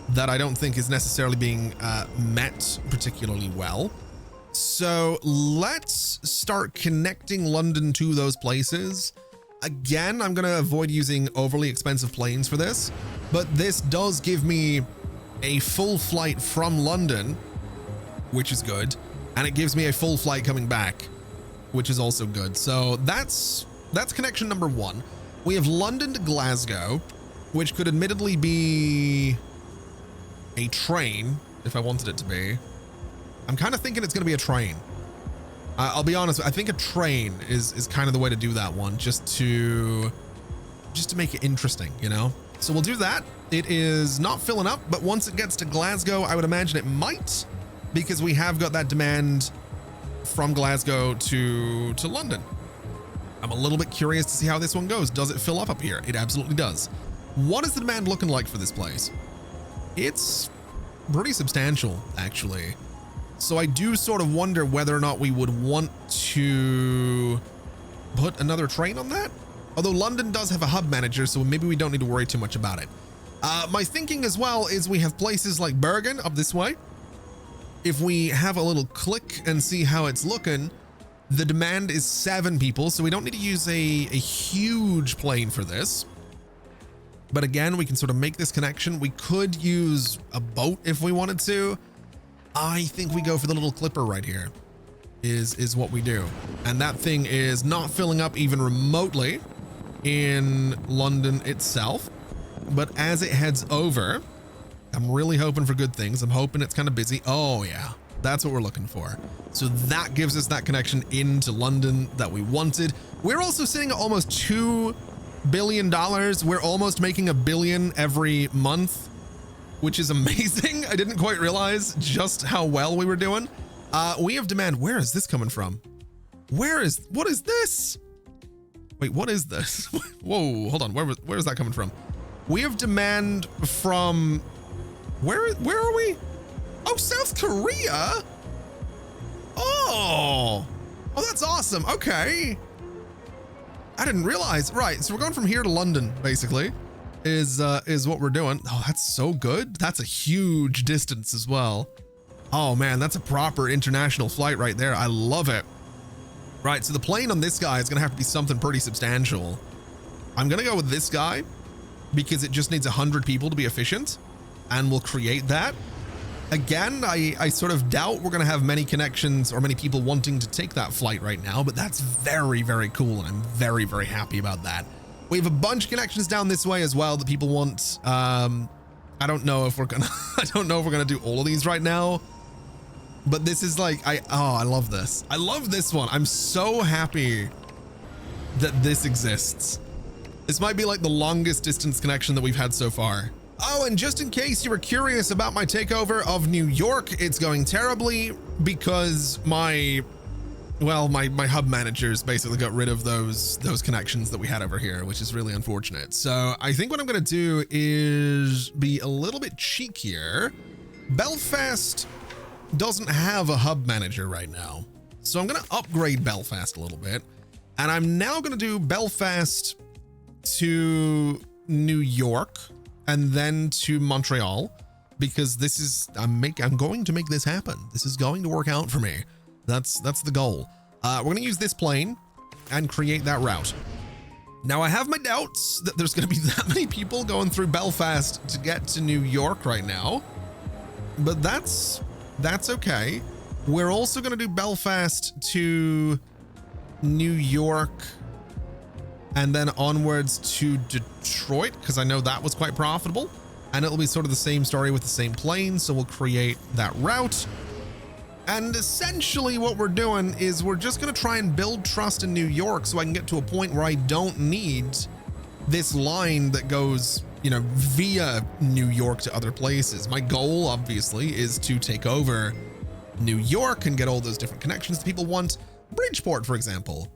that I don't think is necessarily being met particularly well. So let's start connecting London to those places. Again, I'm going to avoid using overly expensive planes for this, but this does give me a full flight from London, which is good. And it gives me a full flight coming back, which is also good. So that's connection number one. We have London to Glasgow, which could admittedly be a train if I wanted it to be. I'm kind of thinking it's going to be a train. I'll be honest. I think a train is kind of the way to do that one, just to make it interesting, you know? So we'll do that. It is not filling up, but once it gets to Glasgow, I would imagine it might, because we have got that demand from Glasgow to London. I'm a little bit curious to see how this one goes. Does it fill up here? It absolutely does. What is the demand looking like for this place? It's pretty substantial, actually. So I do sort of wonder whether or not we would want to put another train on that. Although London does have a hub manager, so maybe we don't need to worry too much about it. My thinking as well is we have places like Bergen up this way. If we have a little click and see how it's looking, The demand is 7 people, so we don't need to use a huge plane for this. But again, we can sort of make this connection. We could use a boat if we wanted to. I think we go for the little clipper right here is what we do. And that thing is not filling up even remotely in London itself. But as it heads over, I'm really hoping for good things. I'm hoping it's kind of busy. Oh yeah, that's what we're looking for. So that gives us that connection into London that we wanted. We're also sitting at almost $2 billion. We're almost making $1 billion every month, which is amazing. I didn't quite realize just how well we were doing. We have demand. Where is this coming from? What is this? Wait, what is this? Whoa, hold on. Where is that coming from? We have demand from, where are we? Oh, South Korea. Oh, that's awesome. Okay. I didn't realize. Right. So we're going from here to London, basically, is what we're doing. Oh, that's so good. That's a huge distance as well. Oh man, that's a proper international flight right there. I love it. Right. So the plane on this guy is going to have to be something pretty substantial. I'm going to go with this guy because it just needs 100 people to be efficient, and we'll create that. Again, I sort of doubt we're going to have many connections or many people wanting to take that flight right now, but that's very, very cool. And I'm very, very happy about that. We have a bunch of connections down this way as well that people want. I don't know if we're going to do all of these right now, but this is like, I love this. I love this one. I'm so happy that this exists. This might be like the longest distance connection that we've had so far. Oh, and just in case you were curious about my takeover of New York, it's going terribly because my hub managers basically got rid of those connections that we had over here, which is really unfortunate. So I think what I'm going to do is be a little bit cheekier. Belfast doesn't have a hub manager right now, so I'm going to upgrade Belfast a little bit. And I'm now going to do Belfast to New York and then to Montreal, because this is, I'm going to make this happen. This is going to work out for me. That's the goal. We're going to use this plane and create that route. Now I have my doubts that there's going to be that many people going through Belfast to get to New York right now, but that's okay. We're also going to do Belfast to New York and then onwards to Detroit, because I know that was quite profitable, and it'll be sort of the same story with the same plane. So we'll create that route. And essentially what we're doing is we're just going to try and build trust in New York so I can get to a point where I don't need this line that goes, via New York to other places. My goal, obviously, is to take over New York and get all those different connections that people want. Bridgeport, for example.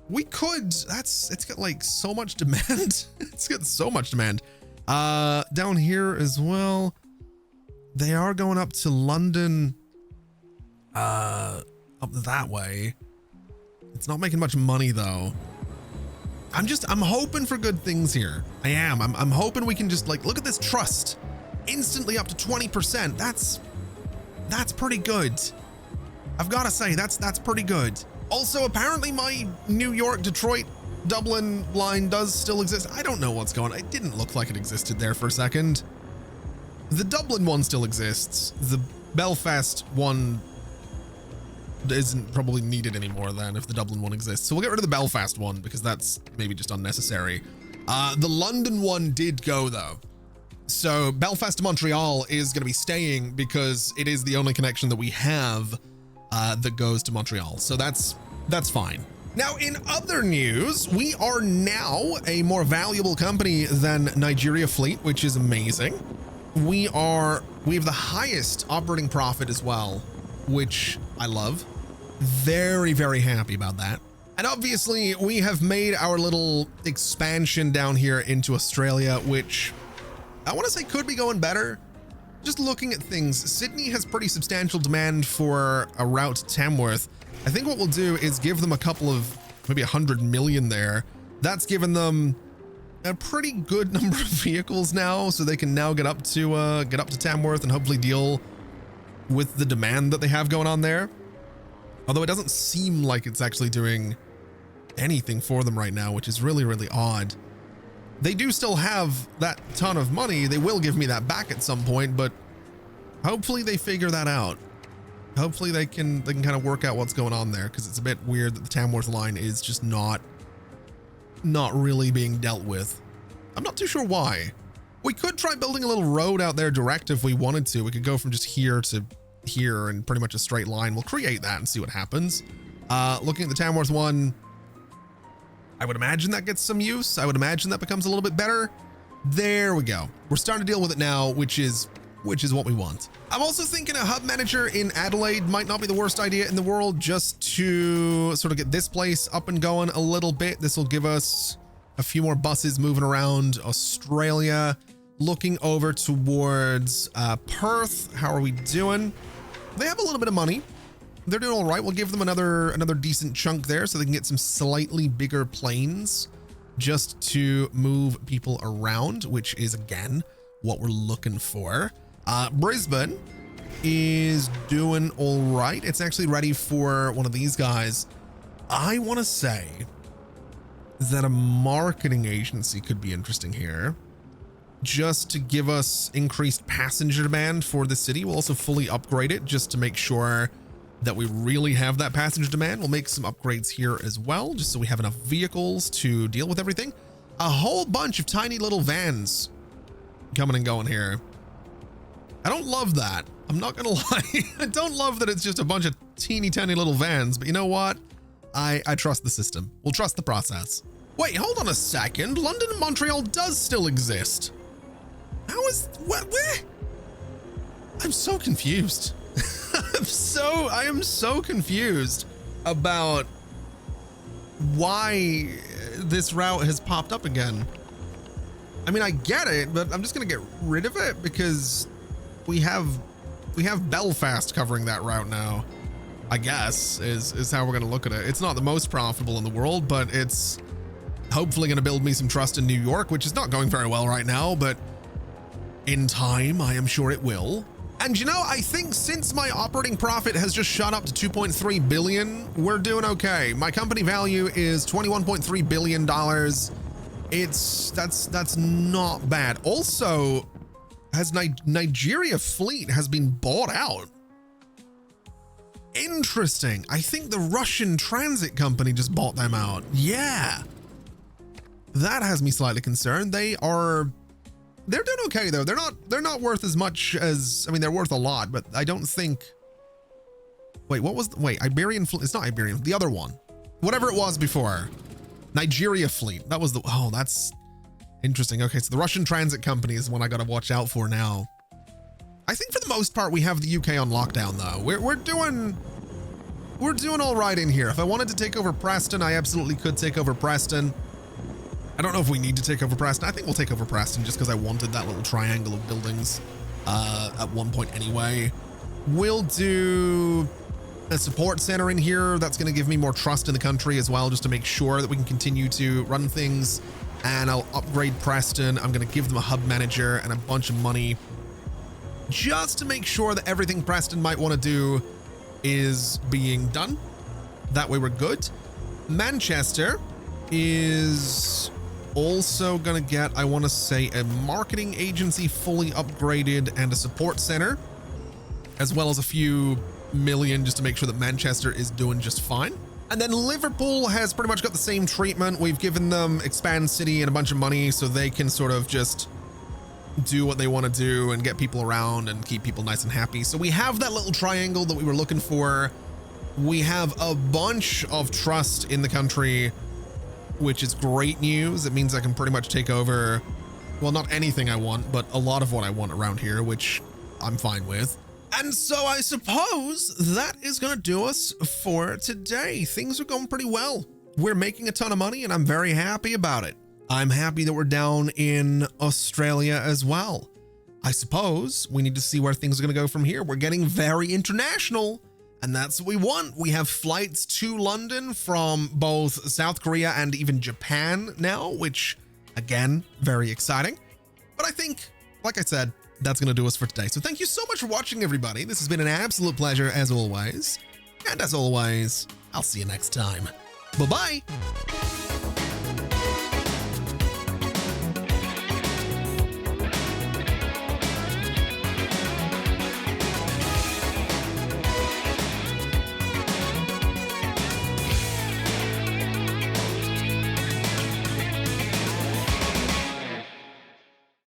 We could, it's got like so much demand. It's got so much demand. Down here as well. They are going up to London, up that way. It's not making much money though. I'm hoping for good things here. I am. I'm hoping we can just like, look at this trust. Instantly up to 20%. That's pretty good. I've got to say, that's pretty good. Also, apparently my New York, Detroit, Dublin line does still exist. I don't know what's going on. It didn't look like it existed there for a second. The Dublin one still exists. The Belfast one isn't probably needed anymore then if the Dublin one exists. So we'll get rid of the Belfast one because that's maybe just unnecessary. The London one did go though. So Belfast to Montreal is going to be staying because it is the only connection that we have that goes to Montreal. So that's fine. Now, in other news, we are now a more valuable company than Nigeria Fleet, which is amazing. We have the highest operating profit as well, which I love. Very, very happy about that. And obviously we have made our little expansion down here into Australia, which I want to say could be going better. Just looking at things, Sydney has pretty substantial demand for a route to Tamworth. I think what we'll do is give them a couple of, maybe 100 million there. That's given them a pretty good number of vehicles now, so they can now get up to Tamworth and hopefully deal with the demand that they have going on there. Although it doesn't seem like it's actually doing anything for them right now, which is really, really odd. They do still have that ton of money. They will give me that back at some point, but hopefully they figure that out. Hopefully they can kind of work out what's going on there, because it's a bit weird that the Tamworth line is just not really being dealt with. I'm not too sure why. We could try building a little road out there direct if we wanted to. We could go from just here to here in pretty much a straight line. We'll create that and see what happens. Looking at the Tamworth one, I would imagine that gets some use. I would imagine that becomes a little bit better. There we go. We're starting to deal with it now, which is what we want. I'm also thinking a hub manager in Adelaide might not be the worst idea in the world, just to sort of get this place up and going a little bit. This will give us a few more buses moving around Australia. Looking over towards Perth. How are we doing? They have a little bit of money. They're doing all right. We'll give them another decent chunk there so they can get some slightly bigger planes just to move people around, which is, again, what we're looking for. Brisbane is doing all right. It's actually ready for one of these guys. I want to say that a marketing agency could be interesting here, just to give us increased passenger demand for the city. We'll also fully upgrade it just to make sure that we really have that passenger demand. We'll make some upgrades here as well, just so we have enough vehicles to deal with everything. A whole bunch of tiny little vans coming and going here. I don't love that. I'm not gonna lie. I don't love that it's just a bunch of teeny tiny little vans, but you know what? I trust the system. We'll trust the process. Wait, hold on a second. London and Montreal does still exist. How is, what, where? I'm so confused. I am so confused about why this route has popped up again. I mean, I get it, but I'm just gonna get rid of it because we have Belfast covering that route now, I guess, is how we're gonna look at it. It's not the most profitable in the world, but it's hopefully gonna build me some trust in New York, which is not going very well right now, but in time, I am sure it will. And you know, I think since my operating profit has just shot up to 2.3 billion, we're doing okay. My company value is $21.3 billion. That's not bad. Also, has Nigeria fleet has been bought out. Interesting. I think the Russian transit company just bought them out. Yeah. That has me slightly concerned. They're doing okay though. They're not worth as much as, I mean, they're worth a lot, but I don't think, wait, Iberian fleet, it's not Iberian, the other one, whatever it was before, Nigeria fleet. That was the, oh, that's interesting. Okay. So the Russian transit company is one I got to watch out for now. I think for the most part, we have the UK on lockdown though. We're doing all right in here. If I wanted to take over Preston, I absolutely could take over Preston. I don't know if we need to take over Preston. I think we'll take over Preston just because I wanted that little triangle of buildings at one point anyway. We'll do a support center in here. That's going to give me more trust in the country as well, just to make sure that we can continue to run things. And I'll upgrade Preston. I'm going to give them a hub manager and a bunch of money just to make sure that everything Preston might want to do is being done. That way we're good. Manchester is also gonna get, I want to say, a marketing agency fully upgraded and a support center, as well as a few million just to make sure that Manchester is doing just fine. And then Liverpool has pretty much got the same treatment. We've given them Expand City and a bunch of money so they can sort of just do what they want to do and get people around and keep people nice and happy. So we have that little triangle that we were looking for. We have a bunch of trust in the country, which is great news. It means I can pretty much take over, well, not anything I want, but a lot of what I want around here, which I'm fine with. And so I suppose that is going to do us for today. Things are going pretty well. We're making a ton of money and I'm very happy about it. I'm happy that we're down in Australia as well. I suppose we need to see where things are going to go from here. We're getting very international. And that's what we want. We have flights to London from both South Korea and even Japan now, which, again, very exciting. But I think, like I said, that's going to do us for today. So thank you so much for watching, everybody. This has been an absolute pleasure, as always. And as always, I'll see you next time. Bye-bye.